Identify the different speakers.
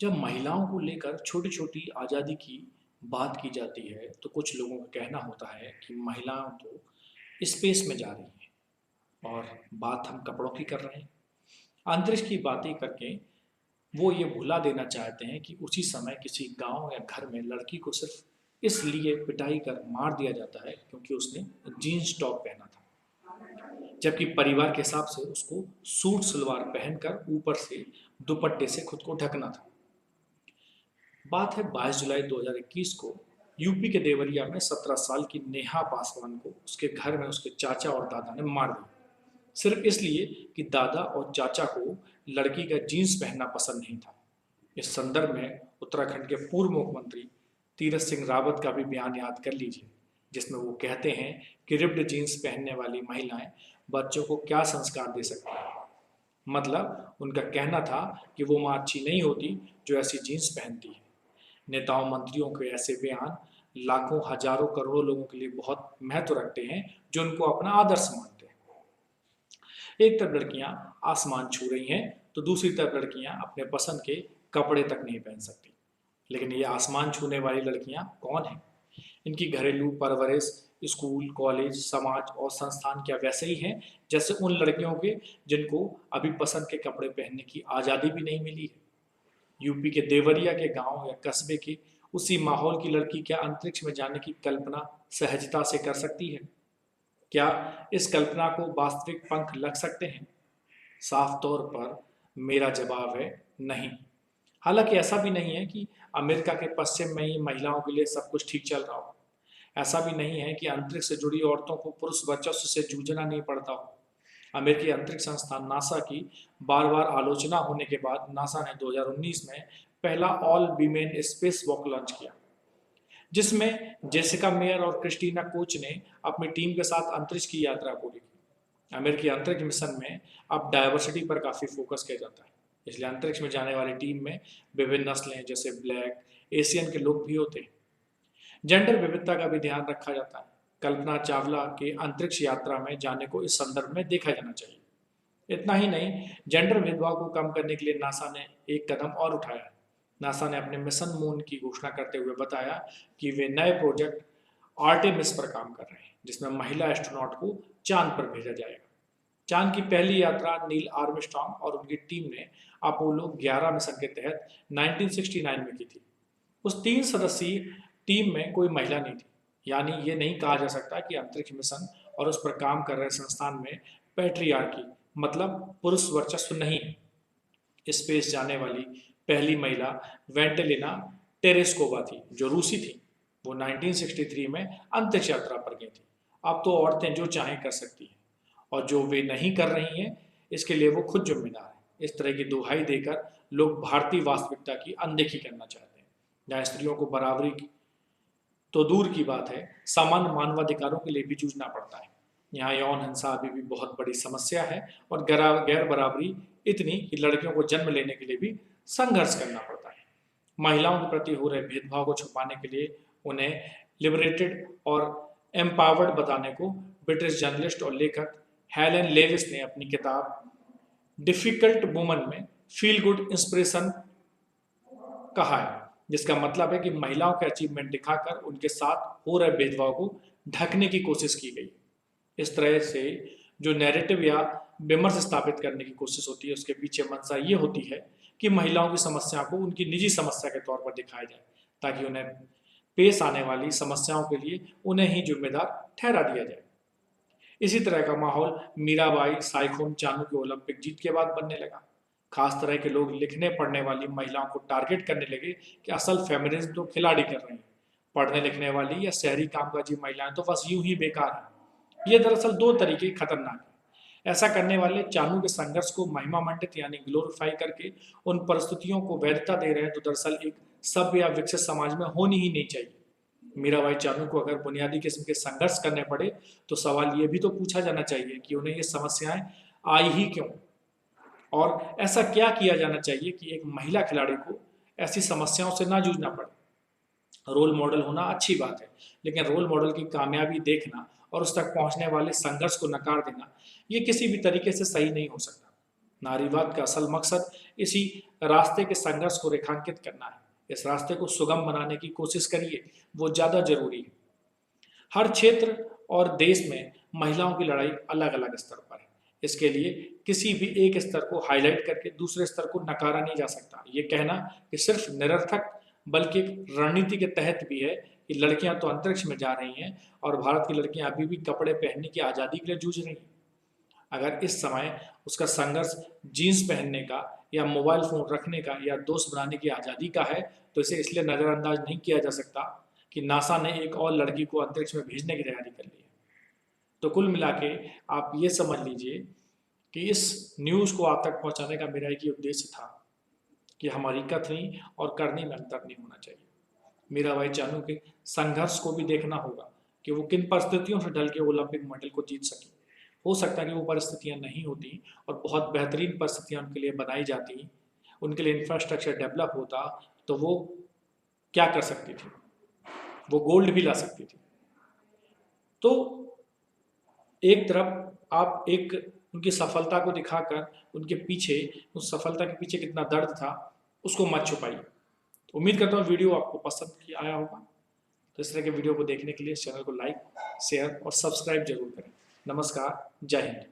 Speaker 1: जब महिलाओं को लेकर छोटी-छोटी आज़ादी की बात की जाती है, तो कुछ लोगों का कहना होता है कि महिलाएं तो स्पेस में जा रही हैं और बात हम कपड़ों की कर रहे हैं। अंतरिक्ष की बातें करके वो ये भुला देना चाहते हैं कि उसी समय किसी गांव या घर में लड़की को सिर्फ इसलिए पिटाई कर मार दिया जाता है क्योंकि उसने जीन्स टॉप पहना था, जबकि परिवार के हिसाब से उसको सूट सलवार पहनकर ऊपर से दुपट्टे से खुद को ढकना था। बात है 22 जुलाई 2021 को यूपी के देवरिया में 17 साल की नेहा पासवान को उसके घर में उसके चाचा और दादा ने मार दिया, सिर्फ इसलिए कि दादा और चाचा को लड़की का जीन्स पहनना पसंद नहीं था। इस संदर्भ में उत्तराखंड के पूर्व मुख्यमंत्री तीरथ सिंह रावत का भी बयान याद कर लीजिए, जिसमें वो कहते हैं कि रिप्ड जीन्स पहनने वाली महिलाएं बच्चों को क्या संस्कार दे सकती हैं। मतलब उनका कहना था कि वो माँ अच्छी नहीं होती जो ऐसी जीन्स पहनती है। नेताओं मंत्रियों के ऐसे बयान लाखों हजारों करोड़ों लोगों के लिए बहुत महत्व रखते हैं, जो उनको अपना आदर्श मानते हैं। एक तरफ लड़कियां आसमान छू रही हैं, तो दूसरी तरफ लड़कियां अपने पसंद के कपड़े तक नहीं पहन सकती। लेकिन ये आसमान छूने वाली लड़कियां कौन हैं? इनकी घरेलू परवरिश, स्कूल, कॉलेज, समाज और संस्थान क्या वैसे ही हैं जैसे उन लड़कियों के जिनको अभी पसंद के कपड़े पहनने की आज़ादी भी नहीं मिली है? यूपी के देवरिया के गांव या कस्बे के उसी माहौल की लड़की क्या अंतरिक्ष में जाने की कल्पना सहजता से कर सकती है? क्या इस कल्पना को वास्तविक पंख लग सकते हैं? साफ तौर पर मेरा जवाब है नहीं। हालांकि ऐसा भी नहीं है कि अमेरिका के पश्चिम में ही महिलाओं के लिए सब कुछ ठीक चल रहा हो। ऐसा भी नहीं है कि अंतरिक्ष से जुड़ी औरतों को पुरुष वर्चस्व से जूझना नहीं पड़ता हो। अमेरिकी अंतरिक्ष संस्थान नासा की बार बार आलोचना होने के बाद नासा ने 2019 में पहला all women space walk launch किया, जिसमें जेसिका मेयर और क्रिस्टीना कोच ने अपनी टीम के साथ अंतरिक्ष की यात्रा पूरी की। अमेरिकी अंतरिक्ष मिशन में अब डाइवर्सिटी पर काफ़ी फोकस किया जाता है, इसलिए अंतरिक्ष में जाने वाली टीम में विभिन्न नस्लें जैसे ब्लैक, एशियन के लोग भी होते हैं। जेंडर विविधता का भी ध्यान रखा जाता है। कल्पना चावला के अंतरिक्ष यात्रा में जाने को इस संदर्भ में देखा जाना चाहिए। इतना ही नहीं, जेंडर भेदभाव को कम करने के लिए नासा ने एक कदम और उठाया है। नासा ने अपने मिशन मून की घोषणा करते हुए बताया कि वे नए प्रोजेक्ट आर्टेमिस पर काम कर रहे हैं, जिसमें महिला एस्ट्रोनॉट को चांद पर भेजा जाएगा। चांद की पहली यात्रा नील आर्मस्ट्रॉन्ग और उनकी टीम ने अपोलो 11 मिशन के तहत 1969 में की थी। उस 3 सदस्यीय टीम में कोई महिला नहीं थी, यानी ये नहीं कहा जा सकता कि अंतरिक्ष मिशन और उस पर काम कर रहे संस्थान में पैट्रियार्की मतलब पुरुष वर्चस्व नहीं है। स्पेस जाने वाली पहली महिला वेंटेलिना टेरेस्कोवा थी, जो रूसी थी। वो 1963 में अंतरिक्ष यात्रा पर गई थी। अब तो औरतें जो चाहें कर सकती हैं, और जो वे नहीं कर रही हैं इसके लिए वो खुद जिम्मेदार है। इस तरह की दुहाई देकर लोग भारतीय वास्तविकता की अनदेखी करना चाहते हैं, जहाँ स्त्रियों को बराबरी तो दूर की बात है, सामान्य मानवाधिकारों के लिए भी जूझना पड़ता है। यहाँ यौन हिंसा अभी भी बहुत बड़ी समस्या है और गैर बराबरी इतनी कि लड़कियों को जन्म लेने के लिए भी संघर्ष करना पड़ता है। महिलाओं के प्रति हो रहे भेदभाव को छुपाने के लिए उन्हें लिबरेटेड और एम्पावर्ड बताने को ब्रिटिश जर्नलिस्ट और लेखक हेलन लेविस ने अपनी किताब डिफिकल्ट वुमन में फील गुड इंस्पिरेशन कहा है, जिसका मतलब है कि महिलाओं के अचीवमेंट दिखाकर उनके साथ हो रहे भेदभाव को ढकने की कोशिश की गई। इस तरह से जो नैरेटिव या विमर्श स्थापित करने की कोशिश होती है, उसके पीछे मंशा ये होती है कि महिलाओं की समस्या को उनकी निजी समस्या के तौर पर दिखाया जाए, ताकि उन्हें पेश आने वाली समस्याओं के लिए उन्हें ही जिम्मेदार ठहरा दिया जाए। इसी तरह का माहौल मीराबाई साइखोम चानू के ओलंपिक जीत के बाद बनने लगा। खास तरह के लोग लिखने पढ़ने वाली महिलाओं को टारगेट करने लगे कि असल फेमिनिज्म तो खिलाड़ी कर रहे हैं, पढ़ने लिखने वाली या शहरी कामकाजी महिलाएं तो बस यूं ही बेकार हैं। ये दरअसल दो तरीके खतरनाक हैं। ऐसा करने वाले चानू के संघर्ष को महिमा मंडित यानी ग्लोरीफाई करके उन परिस्थितियों को वैधता दे रहे हैं जो दरअसल एक सभ्य या विकसित समाज में होनी ही नहीं चाहिए। मीराबाई चानू को अगर बुनियादी किस्म के संघर्ष करने पड़े तो सवाल ये भी तो पूछा जाना चाहिए कि उन्हें ये समस्याएं आई ही क्यों, और ऐसा क्या किया जाना चाहिए कि एक महिला खिलाड़ी को ऐसी समस्याओं से ना जूझना पड़े। रोल मॉडल होना अच्छी बात है, लेकिन रोल मॉडल की कामयाबी देखना और उस तक पहुंचने वाले संघर्ष को नकार देना ये किसी भी तरीके से सही नहीं हो सकता। नारीवाद का असल मकसद इसी रास्ते के संघर्ष को रेखांकित करना है। इस रास्ते को सुगम बनाने की कोशिश करिए, वो ज़्यादा जरूरी है। हर क्षेत्र और देश में महिलाओं की लड़ाई अलग अलग स्तर पर है। इसके लिए किसी भी एक स्तर को हाईलाइट करके दूसरे स्तर को नकारा नहीं जा सकता। ये कहना कि सिर्फ निरर्थक बल्कि एक रणनीति के तहत भी है कि लड़कियां तो अंतरिक्ष में जा रही हैं और भारत की लड़कियां अभी भी कपड़े पहनने की आज़ादी के लिए जूझ रही हैं। अगर इस समय उसका संघर्ष जीन्स पहनने का या मोबाइल फ़ोन रखने का या दोस्त बनाने की आज़ादी का है, तो इसे इसलिए नज़रअंदाज नहीं किया जा सकता कि नासा ने एक और लड़की को अंतरिक्ष में भेजने की तैयारी कर ली है। तो कुल मिला के आप ये समझ लीजिए कि इस न्यूज़ को आप तक पहुंचाने का मेरा एक ही उद्देश्य था कि हमारी कथनी और करनी में अंतर नहीं होना चाहिए। मेरा भाई जानू के संघर्ष को भी देखना होगा कि वो किन परिस्थितियों से ढल के ओलंपिक मेडल को जीत सके। हो सकता है कि वो परिस्थितियां नहीं होती और बहुत बेहतरीन परिस्थितियां उनके लिए बनाई जाती, उनके लिए इंफ्रास्ट्रक्चर डेवलप होता, तो वो क्या कर सकती थी, वो गोल्ड भी ला सकती थी। तो एक तरफ आप एक उनकी सफलता को दिखाकर उनके पीछे, उस सफलता के पीछे कितना दर्द था, उसको मत छुपाइए। तो उम्मीद करता हूँ वीडियो आपको पसंद आया होगा। तो इस तरह के वीडियो को देखने के लिए चैनल को लाइक, शेयर और सब्सक्राइब जरूर करें। नमस्कार, जय हिंद।